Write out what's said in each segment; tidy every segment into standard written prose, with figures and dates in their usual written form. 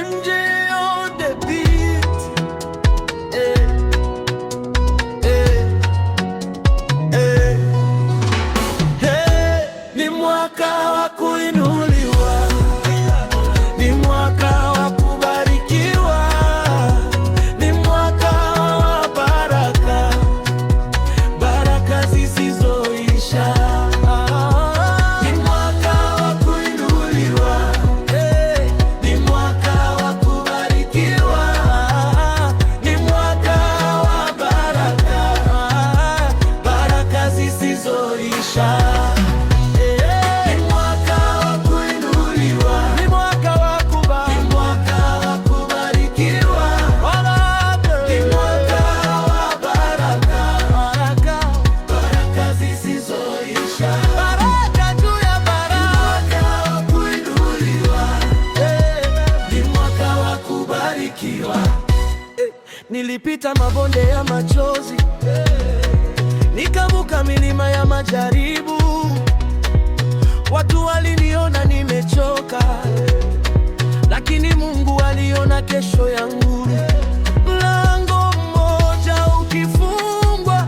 MJ on the beat. Ni mwaka wa kuinuliwa, ni mwaka wa kubarikiwa, ni mwaka wa baraka, baraka zisizoisha. Ni mwaka wa kuinuliwa, ni mwaka wa kubarikiwa, ni mwaka wa baraka, baraka zisizoisha. Nilipita mabonde ya machozi, nikavuka milima ya majaribu. Watu waliniona nimechoka, lakini Mungu aliona kesho yangu. Mlango mmoja ukifungwa,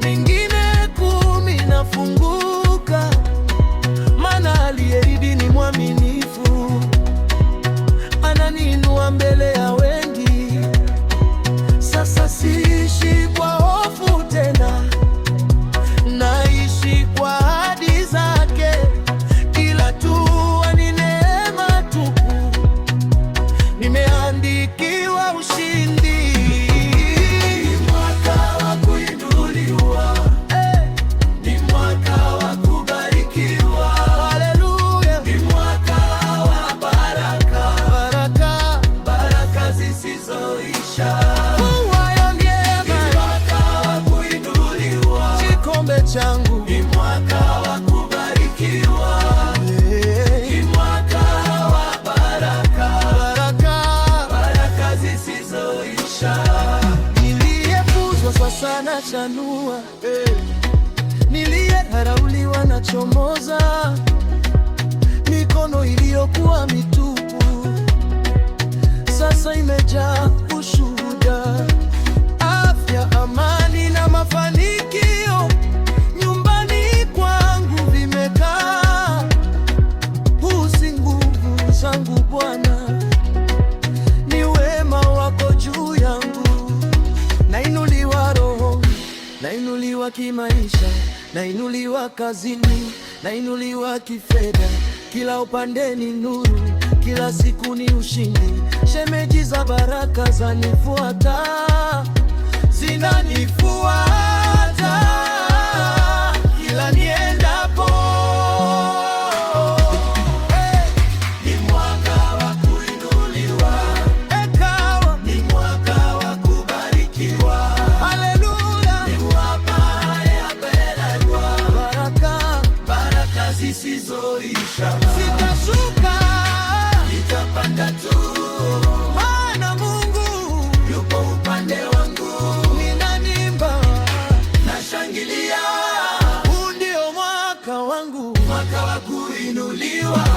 mingine 10 nafunguka, maana aliyeahidi ni mwaminifu, ananiinua mbele ya wengi. Sasa siishi kwa hofu tena, naishi kwa ahadi zake. Kila hatua ni neema tupu, nimeandikiwa ushindi. Ni mwaka wa kuinuliwa, ni mwaka wa kubarikiwa. Haleluya! Ni mwaka wa baraka, baraka, baraka zisizoisha. Changu ni mwaka wa kubarikiwa, ni mwaka wa baraka, baraka, baraka zisizoisha. Niliyepuzwa sasa nachanua, niliyedharauliwa nachomoza. Mikono iliyokuwa mitupu sasa imejaa ushuhuda. Afya, amani na mafanikio nyumbani kwangu vimekaa. Huu si nguvu zangu Bwana, ni wema wako juu yangu. Nainuliwa roho, nainuliwa kimaisha, nainuliwa kazini, nainuliwa kifedha. Kila upande ni nuru, kila siku ni ushindi. Shemeji za baraka zanifuata, zinanifuata kila niendapo. Ni mwaka wa kuinuliwa, ni mwaka wa kubarikiwa. Haleluya! Ni mwaka ya baraka, baraka zisizoisha. Sitashuka, nitapanda tu, maana Mungu yupo upande wangu. Ninanimba, nashangilia, huu ndio mwaka wangu, mwaka wa kuinuliwa.